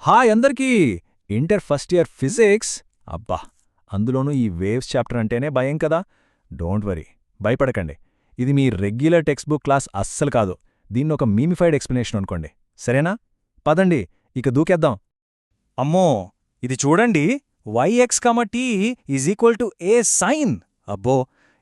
Hi అందరికీ. Inter first year physics. అబ్బా, అందులోనూ ఈ వేవ్స్ చాప్టర్ అంటేనే భయం కదా. డోంట్ వరీ, భయపడకండి. ఇది మీ రెగ్యులర్ టెక్స్ట్ బుక్ క్లాస్ అస్సలు కాదు. దీన్నొక మీమిఫైడ్ ఎక్స్ప్లెనేషన్ అనుకోండి, సరేనా? పదండి, ఇక దూకేద్దాం. అమ్మో, ఇది చూడండి. yx, t ఏ సైన్. అబ్బో,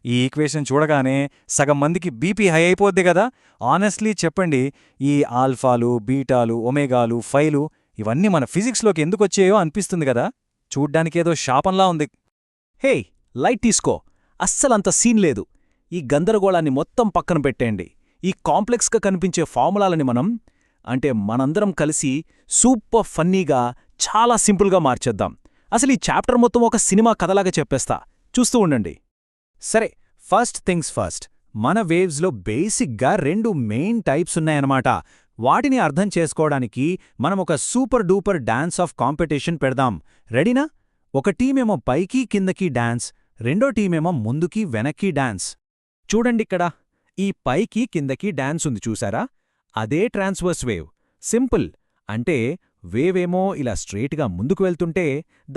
ఈ ఈక్వేషన్ చూడగానే సగం మందికి బీపీ హై అయిపోద్ది కదా. ఆనెస్ట్లీ చెప్పండి, ఈ ఆల్ఫాలు, బీటాలు, ఒమేగాలు, ఫైలు ఇవన్నీ మన ఫిజిక్స్లోకి ఎందుకొచ్చాయో అనిపిస్తుంది కదా. చూడ్డానికేదో శాపంలా ఉంది. హే, లైట్ తీసుకో. అస్సలంత సీన్ లేదు. ఈ గందరగోళాన్ని మొత్తం పక్కన పెట్టేయండి. ఈ కాంప్లెక్స్గా కనిపించే ఫార్ములాలని మనందరం కలిసి సూపర్ ఫన్నీగా, చాలా సింపుల్గా మార్చేద్దాం. అసలు ఈ చాప్టర్ మొత్తం ఒక సినిమా కథలాగా చెప్పేస్తా, చూస్తూ ఉండండి. సరే, ఫస్ట్ థింగ్స్ ఫస్ట్. మన వేవ్స్లో బేసిక్గా రెండు మెయిన్ టైప్స్ ఉన్నాయన్నమాట. వాటిని అర్థం చేసుకోవడానికి మనం ఒక super duper dance of competition పెడదాం. రెడీనా? ఒక టీమేమో పైకి కిందకి డాన్స్, రెండో టీమేమో ముందుకి వెనక్కి డాన్స్. చూడండిక్కడ, ఈ పైకి కిందకి డాన్స్ ఉంది చూసారా? అదే ట్రాన్స్వర్స్ వేవ్. సింపుల్. అంటే వేవేమో ఇలా స్ట్రేట్గా ముందుకు వెళ్తుంటే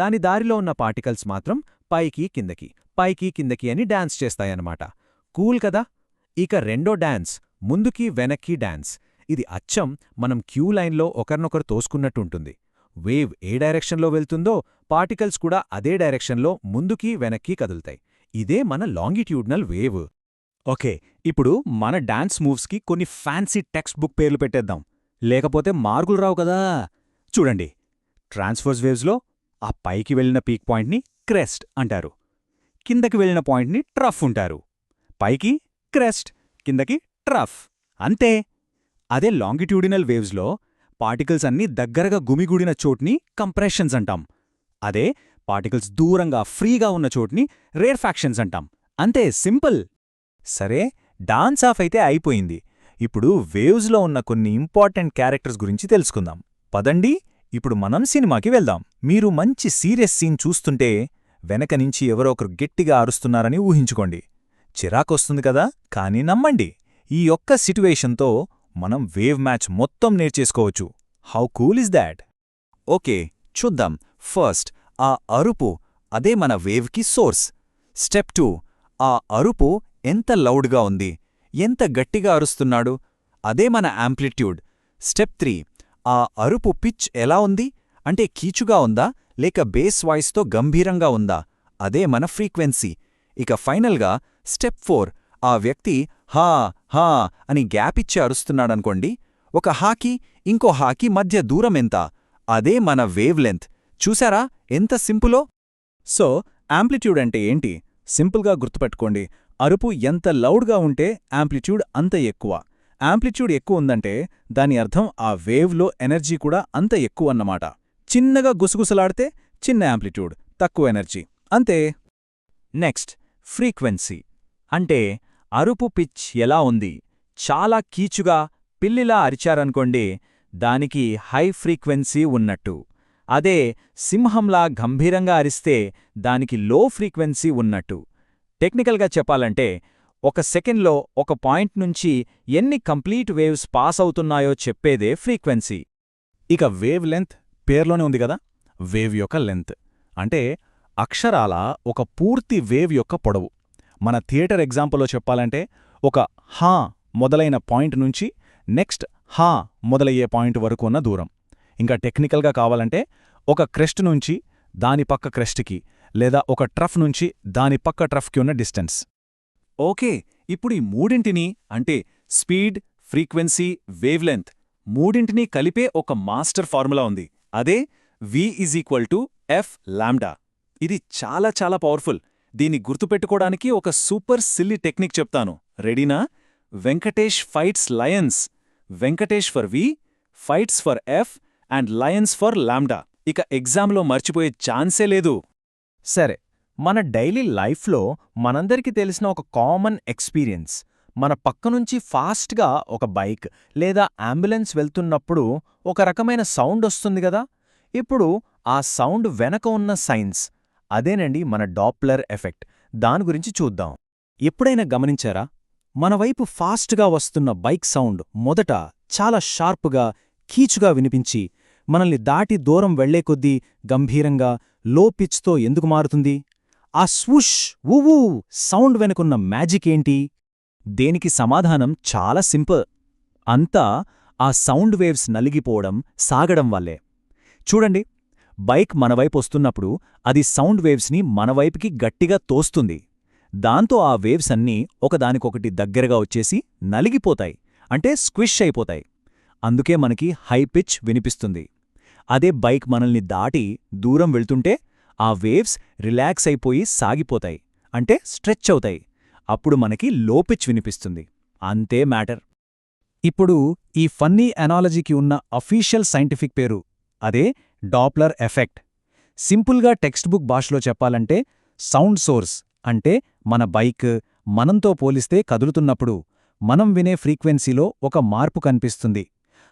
దాని దారిలో ఉన్న పార్టికల్స్ మాత్రం పైకి కిందకి అని డాన్స్ చేస్తాయన్నమాట. కూల్ కదా? ఇక రెండో డాన్స్ ముందుకి వెనక్కి డాన్స్. ఇది అచ్చం మనం క్యూ లైన్లో ఒకరినొకరు తోసుకున్నట్టుంటుంది. వేవ్ ఏ డైరెక్షన్లో వెళ్తుందో పార్టికల్స్ కూడా అదే డైరెక్షన్లో ముందుకి వెనక్కి కదులుతాయి. ఇదే మన లాంగిట్యూడ్నల్ వేవ్. ఓకే, ఇప్పుడు మన డాన్స్ మూవ్స్కి కొన్ని ఫ్యాన్సీ టెక్స్ట్ బుక్ పేర్లు పెట్టేద్దాం, లేకపోతే మార్కులు రావు కదా. చూడండి, ట్రాన్స్వర్స్ వేవ్స్లో ఆ పైకి వెళ్లిన పీక్ పాయింట్ని క్రెస్ట్ అంటారు, కిందకి వెళ్లిన పాయింట్ని ట్రఫ్ ఉంటారు. పైకి క్రెస్ట్, కిందకి ట్రఫ్, అంతే. అదే లాంగిట్యూడినల్ వేవ్స్లో పార్టికల్స్ అన్నీ దగ్గరగా గుమిగూడిన చోట్ని కంప్రెషన్స్ అంటాం. అదే పార్టికల్స్ దూరంగా ఫ్రీగా ఉన్న చోట్ని రేర్ఫాక్షన్స్ అంటాం. అంతే, సింపుల్. సరే, డాన్స్ ఆఫ్ అయితే అయిపోయింది. ఇప్పుడు వేవ్స్లో ఉన్న కొన్ని ఇంపార్టెంట్ క్యారెక్టర్స్ గురించి తెలుసుకుందాం. పదండి, ఇప్పుడు మనం సినిమాకి వెళ్దాం. మీరు మంచి సీరియస్ సీన్ చూస్తుంటే వెనక నుంచి ఎవరో ఒకరు గట్టిగా అరుస్తున్నారని ఊహించుకోండి. చిరాకొస్తుంది కదా, కానీ నమ్మండి, ఈ ఒక్క సిట్యువేషన్తో మనం వేవ్ మ్యాచ్ మొత్తం నేర్చేసుకోవచ్చు. How cool is that? Okay, చూద్దాం. ఫస్ట్, ఆ అరుపు, అదే మన వేవ్కి సోర్స్. స్టెప్ 2, ఆ అరుపు ఎంత లౌడ్గా ఉంది, ఎంత గట్టిగా అరుస్తున్నాడు, అదే మన యాంప్లిట్యూడ్. స్టెప్ 3, ఆ అరుపు పిచ్ ఎలా ఉంది, అంటే కీచుగా ఉందా లేక బేస్ వాయిస్తో గంభీరంగా ఉందా, అదే మన ఫ్రీక్వెన్సీ. ఇక ఫైనల్గా స్టెప్ 4, ఆ వ్యక్తి హా హా అని గ్యాపిచ్చి అరుస్తున్నాడనుకోండి, ఒక హాకి ఇంకో హాకి మధ్య దూరమెంత, అదే మన వేవ్ లెంత్. చూసారా ఎంత సింపులో? సో యాంప్లిట్యూడ్ అంటే ఏంటి? సింపుల్గా గుర్తుపెట్టుకోండి, అరుపు ఎంత లౌడ్గా ఉంటే యాంప్లిట్యూడ్ అంత ఎక్కువ. యాంప్లిట్యూడ్ ఎక్కువ ఉందంటే దాని అర్థం ఆ వేవ్లో ఎనర్జీ కూడా అంత ఎక్కువన్నమాట. చిన్నగా గుసగుసలాడితే చిన్న యాంప్లిట్యూడ్, తక్కువ ఎనర్జీ, అంతే. నెక్స్ట్, ఫ్రీక్వెన్సీ అంటే అరుపు పిచ్ ఎలా ఉంది. చాలా కీచుగా పిల్లిలా అరిచారనుకోండి, దానికి హై ఫ్రీక్వెన్సీ ఉన్నట్టు. అదే సింహంలా గంభీరంగా అరిస్తే దానికి లో ఫ్రీక్వెన్సీ ఉన్నట్టు. టెక్నికల్గా చెప్పాలంటే ఒక సెకండ్లో ఒక పాయింట్ నుంచి ఎన్ని కంప్లీట్ వేవ్స్ పాస్ అవుతున్నాయో చెప్పేదే ఫ్రీక్వెన్సీ. ఇక వేవ్ లెంత్ పేర్లోనే ఉంది కదా, వేవ్ యొక్క లెంత్ అంటే అక్షరాల ఒక పూర్తి వేవ్ యొక్క పొడవు. మన థియేటర్ ఎగ్జాంపుల్లో చెప్పాలంటే ఒక హా మొదలైన పాయింట్ నుంచి నెక్స్ట్ హా మొదలయ్యే పాయింట్ వరకు ఉన్న దూరం. ఇంకా టెక్నికల్గా కావాలంటే ఒక క్రెస్ట్ నుంచి దాని పక్క క్రెస్ట్కి, లేదా ఒక ట్రఫ్ నుంచి దాని పక్క ట్రఫ్కి ఉన్న డిస్టెన్స్. ఓకే, ఇప్పుడు ఈ మూడింటిని అంటే స్పీడ్, ఫ్రీక్వెన్సీ, వేవ్ లెంత్ మూడింటినీ కలిపే ఒక మాస్టర్ ఫార్ములా ఉంది. అదే v=f లాంబ్డా. ఇది చాలా చాలా పవర్ఫుల్. దీన్ని గుర్తుపెట్టుకోవడానికి ఒక సూపర్ సిల్లీ టెక్నిక్ చెప్తాను, రెడీనా? Venkatesh fights lions. Venkatesh for V, fights for F and lions for lambda. ఇక ఎగ్జామ్లో మర్చిపోయే ఛాన్సే లేదు. సరే, మన డైలీ లైఫ్లో మనందరికీ తెలిసిన ఒక కామన్ ఎక్స్పీరియన్స్, మన పక్కనుంచి ఫాస్ట్గా ఒక బైక్ లేదా అంబులెన్స్ వెళ్తున్నప్పుడు ఒక రకమైన సౌండ్ వస్తుంది కదా. ఇప్పుడు ఆ సౌండ్ వెనక ఉన్న సైన్స్, అదేనండి మన డాప్లర్ ఎఫెక్ట్. దాని గురించి చూద్దాం. ఎప్పుడైనా గమనించారా, మనవైపు ఫాస్ట్గా వస్తున్న బైక్ సౌండ్ మొదట చాలా షార్పుగా, కీచుగా వినిపించి మనల్ని దాటి దూరం వెళ్లే కొద్దీ గంభీరంగా లో పిచ్తో ఎందుకు మారుతుంది? ఆ స్వుష్ ఊవూ సౌండ్ వెనుకున్న మ్యాజిక్ ఏంటి? దేనికి సమాధానం చాలా సింపుల్. అంతా ఆ సౌండ్ వేవ్స్ నలిగిపోవడం, సాగడం వల్లే. చూడండి, బైక్ మనవైపొస్తున్నప్పుడు అది సౌండ్ వేవ్స్ని మనవైపుకి గట్టిగా తోస్తుంది. దాంతో ఆ వేవ్స్ అన్నీ ఒకదానికొకటి దగ్గరగా వచ్చేసి నలిగిపోతాయి, అంటే స్క్విష్ అయిపోతాయి. అందుకే మనకి హై పిచ్ వినిపిస్తుంది. అదే బైక్ మనల్ని దాటి దూరం వెళ్తుంటే ఆ వేవ్స్ రిలాక్స్ అయిపోయి సాగిపోతాయి, అంటే స్ట్రెచ్ అవుతాయి. అప్పుడు మనకి లో పిచ్ వినిపిస్తుంది. అంతే మ్యాటర్. ఇప్పుడు ఈ ఫన్నీ అనాలజీకి ఉన్న అఫీషియల్ సైంటిఫిక్ పేరు అదే డాప్లర్ ఎఫెక్ట్. సింపుల్గా టెక్స్ట్ బుక్ భాషలో చెప్పాలంటే సౌండ్ సోర్స్ అంటే మన బైక్ మనంతో పోలిస్తే కదులుతున్నప్పుడు మనం వినే ఫ్రీక్వెన్సీలో ఒక మార్పు కనిపిస్తుంది.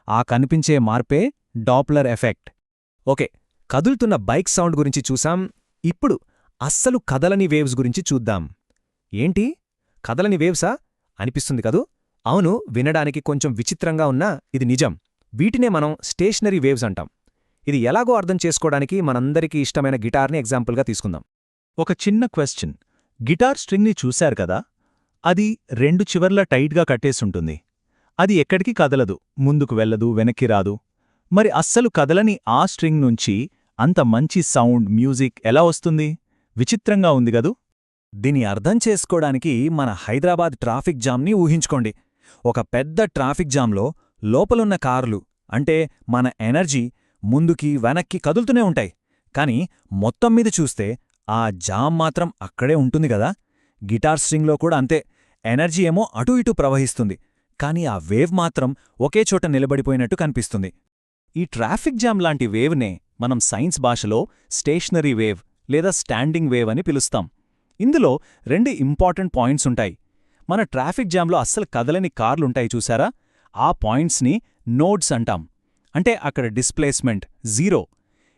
ఆ కనిపించే మార్పే డాప్లర్ ఎఫెక్ట్. ఓకే, కదులుతున్న బైక్ సౌండ్ గురించి చూసాం. ఇప్పుడు అస్సలు కదలని వేవ్స్ గురించి చూద్దాం. ఏంటి, కదలని వేవ్సా అనిపిస్తుంది కదూ? అవును, వినడానికి కొంచెం విచిత్రంగా ఉన్నా ఇది నిజం. వీటినే మనం స్టేషనరీ వేవ్స్ అంటాం. ఇది ఎలాగో అర్థం చేసుకోవడానికి మనందరికీ ఇష్టమైన గిటార్ని ఎగ్జాంపుల్గా తీసుకుందాం. ఒక చిన్న క్వశ్చన్. గిటార్ స్ట్రింగ్ని చూశారు కదా, అది రెండు చివర్ల టైట్గా కట్టేసుంటుంది. అది ఎక్కడికి కదలదు, ముందుకు వెళ్ళదు, వెనక్కి రాదు. మరి అస్సలు కదలని ఆ స్ట్రింగ్ నుంచి అంత మంచి సౌండ్, మ్యూజిక్ ఎలా వస్తుంది? విచిత్రంగా ఉంది గదూ? దీని అర్థం చేసుకోవడానికి మన హైదరాబాద్ ట్రాఫిక్ జామ్ని ఊహించుకోండి. ఒక పెద్ద ట్రాఫిక్ జామ్లో లోపలున్న కార్లు, అంటే మన ఎనర్జీ ముందుకి వెనక్కి కదులుతూనే ఉంటాయి. కాని మొత్తం మీద చూస్తే ఆ జామ్ మాత్రం అక్కడే ఉంటుంది గదా. గిటార్ స్ట్రింగ్లో కూడా అంతే. ఎనర్జీ ఏమో అటూ ఇటూ ప్రవహిస్తుంది, కాని ఆ వేవ్ మాత్రం ఒకే చోట నిలబడిపోయినట్టు కనిపిస్తుంది. ఈ ట్రాఫిక్ జామ్ లాంటి వేవ్నే మనం సైన్స్ భాషలో స్టేషనరీ వేవ్ లేదా స్టాండింగ్ వేవ్ అని పిలుస్తాం. ఇందులో రెండు ఇంపార్టెంట్ పాయింట్స్ ఉంటాయి. మన ట్రాఫిక్ జామ్లో అస్సలు కదలని కార్లుంటాయి చూసారా, ఆ పాయింట్స్ని నోడ్స్ అంటాం. అంటే అక్కడ డిస్ప్లేస్మెంట్ జీరో.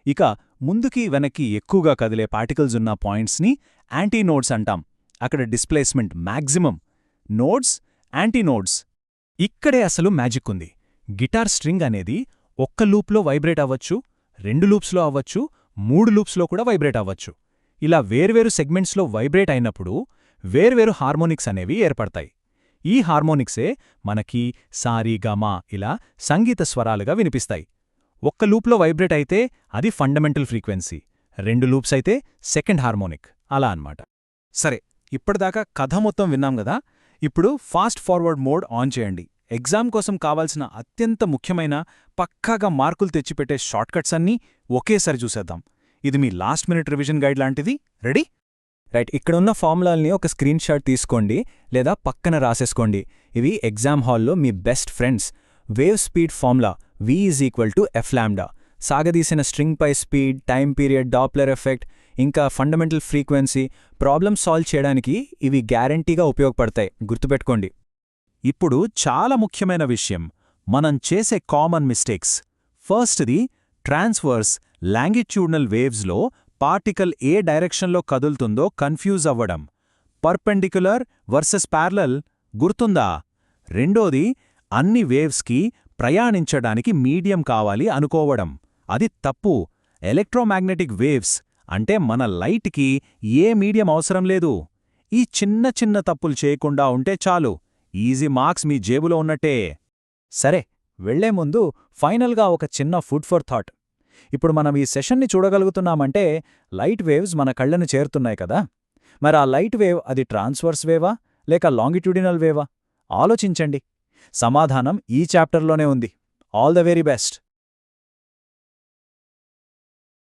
ఇక ముందుకి వెనక్కి ఎక్కువగా కదిలే పార్టికల్స్ ఉన్న పాయింట్స్ని యాంటీనోడ్స్ అంటాం. అక్కడ డిస్ప్లేస్మెంట్ మ్యాక్సిమం. నోడ్స్, యాంటీనోడ్స్. ఇక్కడే అసలు మ్యాజిక్ ఉంది. గిటార్ స్ట్రింగ్ అనేది ఒక్క లూప్లో వైబ్రేట్ అవ్వచ్చు, 2 లూప్స్లో అవ్వచ్చు, 3 లూప్స్లో కూడా వైబ్రేట్ అవ్వచ్చు. ఇలా వేర్వేరు సెగ్మెంట్స్లో వైబ్రేట్ అయినప్పుడు వేర్వేరు హార్మోనిక్స్ అనేవి ఏర్పడతాయి. ఈ హార్మోనిక్సే మనకి సారీ గమా ఇలా సంగీత స్వరాలుగా వినిపిస్తాయి. ఒక్క లూప్లో వైబ్రేట్ అయితే అది ఫండమెంటల్ ఫ్రీక్వెన్సీ, 2 లూప్స్ అయితే సెకండ్ హార్మోనిక్, అలా అన్నమాట. సరే, ఇప్పటిదాకా కథ మొత్తం విన్నాం గదా. ఇప్పుడు ఫాస్ట్ ఫార్వర్డ్ మోడ్ ఆన్ చేయండి. ఎగ్జామ్ కోసం కావాల్సిన అత్యంత ముఖ్యమైన, పక్కాగా మార్కులు తెచ్చిపెట్టే షార్ట్కట్స్ అన్నీ ఒకేసారి చూసేద్దాం. ఇది మీ లాస్ట్ మినిట్ రివిజన్ గైడ్ లాంటిది. రెడీ? రైట్, ఇక్కడున్న ఫార్ములాల్ని ఒక స్క్రీన్ షాట్ తీసుకోండి లేదా పక్కన రాసేసుకోండి. ఇవి ఎగ్జామ్ హాల్లో మీ best friends. Wave speed formula v=f lambda, సాగదీసిన స్ట్రింగ్ పై speed, time period, Doppler effect, ఇంకా ఫండమెంటల్ ఫ్రీక్వెన్సీ. ప్రాబ్లమ్ సాల్వ్ చేయడానికి ఇవి గ్యారంటీగా ఉపయోగపడతాయి, గుర్తుపెట్టుకోండి. ఇప్పుడు చాలా ముఖ్యమైన విషయం, మనం చేసే కామన్ మిస్టేక్స్. ఫస్ట్ది ట్రాన్స్వర్స్ లాంగిట్యూడనల్ వేవ్స్లో పార్టికల్ ఏ డైరెక్షన్లో కదులుతుందో కన్ఫ్యూజ్ అవ్వడం. పర్పెండిక్యులర్ వర్సెస్ ప్యారలల్ గుర్తుందా? రెండోది అన్ని వేవ్స్కి ప్రయాణించడానికి మీడియం కావాలి అనుకోవడం. అది తప్పు. ఎలక్ట్రోమాగ్నెటిక్ వేవ్స్ అంటే మన లైట్కి ఏ మీడియం అవసరం లేదు. ఈ చిన్న చిన్న తప్పులు చేయకుండా ఉంటే చాలు, ఈజీ మార్క్స్ మీ జేబులో ఉన్నట్టే. సరే, వెళ్లే ముందు ఫైనల్గా ఒక చిన్న ఫుడ్ ఫర్ థాట్. ఇప్పుడు మనం ఈ సెషన్ని చూడగలుగుతున్నామంటే లైట్ వేవ్స్ మన కళ్ళను చేరుతున్నాయి కదా. మరి ఆ లైట్ వేవ్ అది ట్రాన్స్వర్స్ వేవా లేక లాంగిట్యూడినల్ వేవా? ఆలోచించండి. సమాధానం ఈ చాప్టర్లోనే ఉంది. All the very best.